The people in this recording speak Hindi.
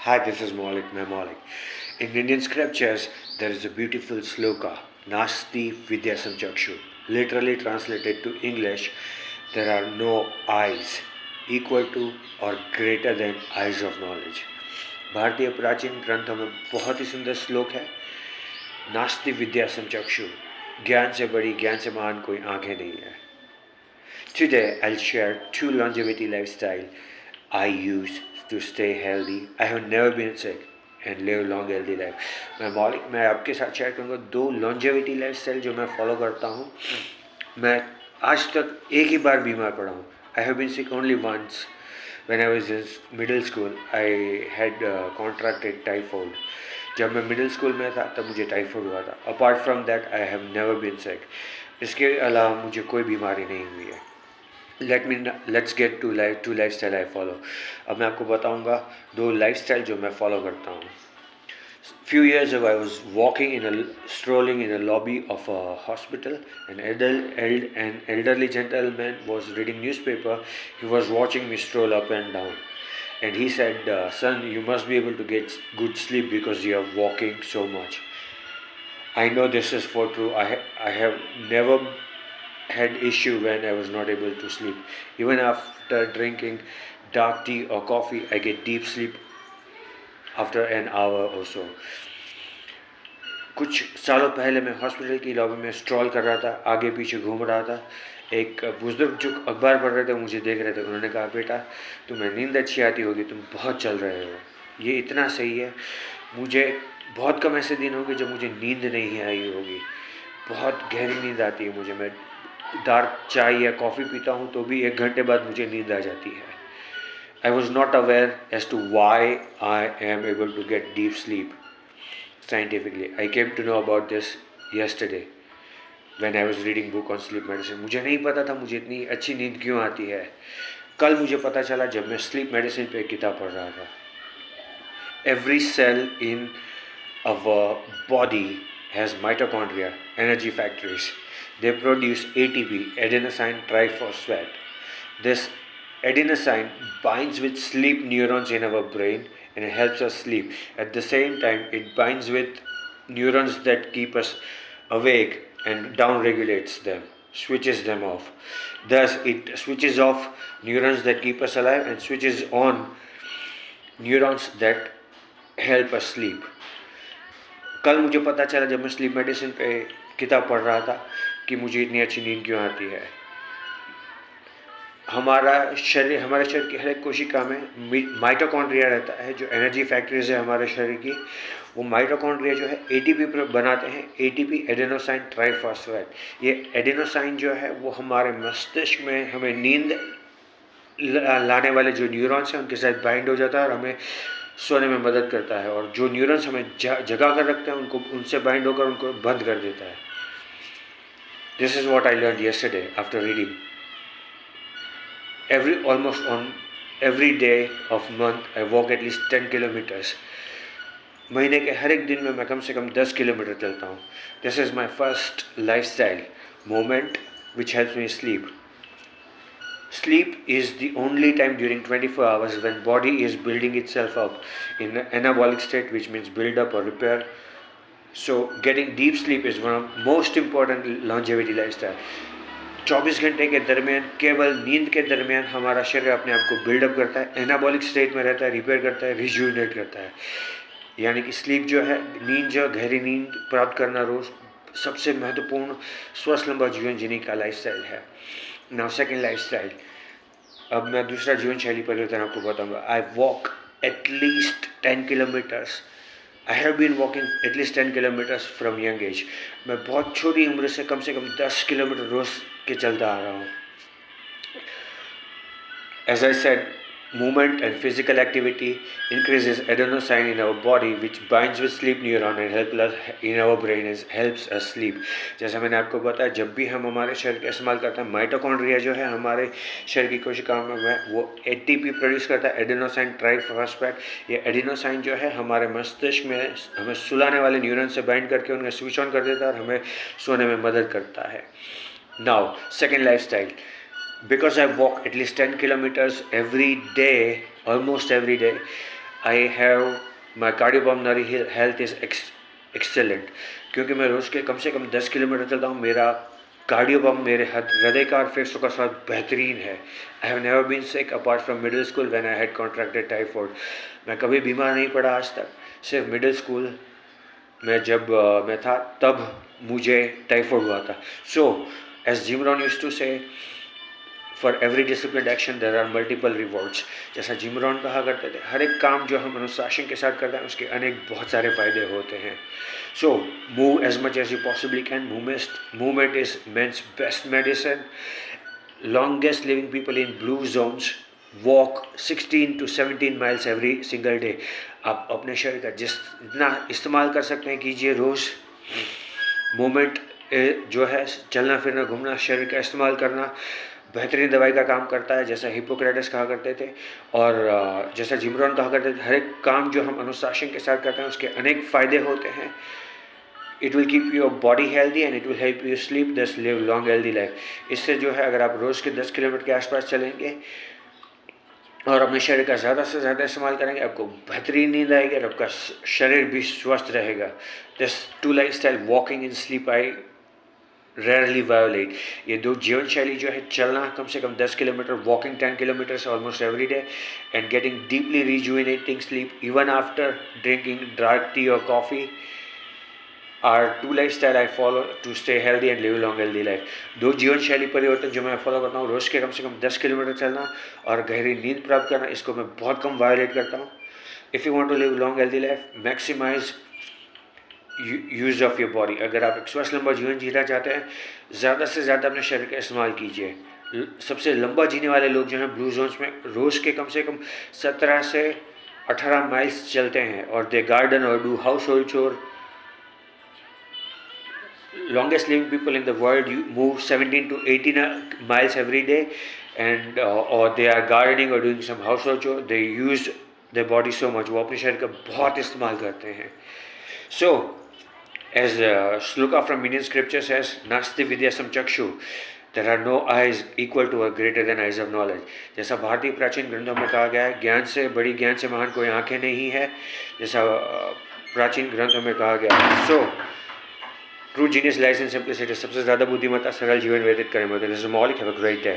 Hi, this is Maulik, Maulik. In Indian scriptures, there is a beautiful sloka, Nasti Vidyasam Chakshu. Literally translated to English, there are no eyes equal to or greater than eyes of knowledge. भारतीय प्राचीन ग्रंथों में बहुत ही सुंदर श्लोक है, नास्ति विद्यासम चक्षु, ज्ञान से बड़ी ज्ञान से महान कोई आंखें नहीं है. Today I'll share two longevity lifestyle I use to stay healthy. I have never been sick and live long healthy life. मैं आपके साथ शेयर करूँगा दो longevity lifestyle जो मैं फॉलो करता हूँ. मैं आज तक एक ही बार बीमार पड़ा हूँ. I have been sick only once. When I was in middle school, I had contracted typhoid. जब मैं मिडिल स्कूल में था तब मुझे टाइफाइड हुआ था. Apart from that I have never been sick. इसके अलावा मुझे कोई बीमारी नहीं हुई है. Let's get to lifestyle I follow. अब मैं आपको बताऊंगा दो लाइफस्टाइल जो मैं फॉलो करता हूँ. Few years ago, I was strolling in a lobby of a hospital. An elderly gentleman was reading newspaper. He was watching me stroll up and down, and he said, "Son, you must be able to get good sleep because you are walking so much." I know this is for true. I have never had issue when I was not able to sleep. Even after drinking dark tea or coffee, I get deep sleep after an hour और सो. कुछ सालों पहले मैं हॉस्पिटल की लॉबी में स्ट्रॉल कर रहा था, आगे पीछे घूम रहा था. एक बुजुर्ग जो अखबार पढ़ रहे थे मुझे देख रहे थे. उन्होंने कहा, बेटा तुम्हें नींद अच्छी आती होगी, तुम बहुत चल रहे हो. ये इतना सही है. मुझे बहुत कम ऐसे दिन होंगे जब मुझे नींद नहीं आई होगी. बहुत गहरी नींद आती है मुझे. मैं डार्क चाय या कॉफ़ी पीता हूँ तो भी 1 घंटे बाद मुझे नींद आ जाती है. I was not aware as to why I am able to get deep sleep scientifically. I came to know about this yesterday when I was reading book on sleep medicine. मुझे नहीं पता था मुझे इतनी अच्छी नींद क्यों आती है. कल मुझे पता चला जब मैं स्लीप मेडिसिन पे एक किताब पढ़ रहा था. Every cell in our body has mitochondria, energy factories. They produce ATP, adenosine triphosphate. This adenosine binds with sleep neurons in our brain and it helps us sleep. At the same time, it binds with neurons that keep us awake and down-regulates them, switches them off. Thus, it switches off neurons that keep us alive and switches on neurons that help us sleep. कल मुझे पता चला जब मैं स्लीप मेडिसिन पे किताब पढ़ रहा था कि मुझे इतनी अच्छी नींद क्यों आती है. हमारे शरीर की हर एक कोशिका में माइटोकॉन्ड्रिया रहता है जो एनर्जी फैक्ट्रीज है हमारे शरीर की. वो माइटोकॉन्ड्रिया जो है एटीपी बनाते हैं. ATP adenosine triphosphate. ये एडेनोसाइन जो है वो हमारे मस्तिष्क में हमें नींद लाने वाले जो न्यूरॉन्स हैं उनके साथ बाइंड हो जाता है और हमें सोने में मदद करता है. और जो न्यूरॉन्स हमें जगा कर रखते हैं उनको उनसे बाइंड होकर उनको बंद कर देता है. This is what I learn yesterday after reading. Almost on every day of month I walk at least 10 kilometers. महीने के हर एक दिन में मैं कम से कम 10 किलोमीटर चलता हूँ. This is my first lifestyle moment which helps me sleep. Sleep is the only time during 24 hours when body is building itself up in anabolic state, which means build up or repair. So getting deep sleep is one of most important longevity lifestyle. 24 घंटे के दरमियान केवल नींद के दरमियान हमारा शरीर अपने आप को बिल्डअप करता है, एनाबॉलिक स्टेट में रहता है, रिपेयर करता है, रिजुविनेट करता है. यानी कि स्लीप जो है, नींद जो गहरी नींद प्राप्त करना रोज़ सबसे महत्वपूर्ण स्वस्थ लंबा जीवन जीने का लाइफस्टाइल है. Now second lifestyle. अब मैं दूसरा जीवन शैली परिवर्तन आपको बताऊंगा. I walk at least 10 kilometres. I have been walking at least 10 kilometers from young age. मैं बहुत छोटी उम्र से कम 10 किलोमीटर रोज़ के चलता आ रहा हूँ. As I said, movement and physical activity increases adenosine in our body, which binds with sleep neuron and helps us in our brain and helps us sleep. जैसा मैंने आपको बताया, जब भी हम हमारे शरीर का इस्तेमाल करते हैं, माइटोकॉन्ड्रिया जो है हमारे शरीर की कोशिकाओं में वो एटीपी प्रोड्यूस करता है, एडेनोसाइन ट्राइफॉस्फेट. ये एडेनोसाइन जो है हमारे मस्तिष्क में हमें सुलाने वाले न्यूरॉन से बाइंड करके उन्हें स्विच ऑन कर देता है और हमें सोने में मदद करता है. Now second lifestyle. Because I walk at least 10 kilometers every day, almost every day, I have my cardiopulmonary health is excellent, क्योंकि मैं रोज़ के कम से कम 10 किलोमीटर चलता हूँ। मेरा कार्डियोपम्प, मेरे हृदय का और फेफड़ों का स्वास्थ्य बेहतरीन है। I have never been sick apart from middle school when I had contracted typhoid. मैं कभी बीमार नहीं पड़ा आज तक, सिर्फ मिडिल स्कूल में जब मैं था तब मुझे टाइफॉइड हुआ था। So as Jim Rohn used to say, for every discipline action there are multiple rewards. जैसा जिम रॉन कहा करते थे, हर एक काम जो हम अनुशासन के साथ करते हैं उसके अनेक बहुत सारे फायदे होते हैं। So move as much as you possibly can. Movement is man's best medicine. Longest living people in blue zones walk 16 to 17 miles every single day. आप अपने शरीर का जितना इस्तेमाल कर सकते हैं कीजिए रोज़। मूवमेंट जो है, चलना फिरना घूमना, शरीर का इस्तेमाल करना बेहतरीन दवाई का काम करता है, जैसा हिप्पोक्रेटस कहा करते थे और जैसा जिम रॉन कहा करते थे। हर एक काम जो हम अनुशासन के साथ करते हैं उसके अनेक फ़ायदे होते हैं। It will keep your body healthy and it will help you sleep, दस लिव लॉन्ग हेल्दी लाइफ। इससे जो है, अगर आप रोज़ के 10 किलोमीटर के आसपास चलेंगे और अपने शरीर का ज़्यादा से ज़्यादा इस्तेमाल करेंगे, आपको बेहतरीन नींद आएगी और आपका शरीर भी स्वस्थ रहेगा। This 2 lifestyle, walking and sleep, I rarely violate. ये 2 जीवन शैली जो है, चलना कम से कम 10 kilometre, walking 10 kilometres almost every day, and getting deeply rejuvenating sleep even after drinking dark tea और coffee are 2 lifestyle I follow to stay healthy and live long healthy life. 2 जीवन शैली परिवर्तन जो मैं फॉलो करता हूँ, रोज़ के कम से कम 10 किलोमीटर चलना और गहरी नींद प्राप्त करना, इसको मैं बहुत कम वायोलेट करता हूँ। If you want to live long healthy life, maximise use of your body. अगर आप एक स्वस्थ लंबा जीवन जीना चाहते हैं, ज़्यादा से ज़्यादा अपने शरीर का इस्तेमाल कीजिए। सबसे लंबा जीने वाले लोग जो हैं ब्लू जोन्स में, रोज़ के कम से कम 17 से 18 माइल्स चलते हैं और दे गार्डन और डू हाउस होल्ड चोर। Longest living people in the world move 17 to 18 miles every day, and or they are gardening or doing some household chore. They use their body so much, वो अपने शरीर का बहुत इस्तेमाल करते हैं। So as Shloka from Indian scripture says, Nasti Vidyasam Chakshu, there are no eyes equal to or greater than eyes of knowledge। जैसा भारतीय प्राचीन ग्रंथों में कहा गया है, ज्ञान से बड़ी, ज्ञान से महान कोई आंखें नहीं है, जैसा प्राचीन ग्रंथों में कहा गया है। So true genius lies in simplicity, सबसे ज़्यादा बुद्धिमत्ता सरल जीवन व्यतीत करें। दिस इज मौलिक, हैव अ ग्रेट डे।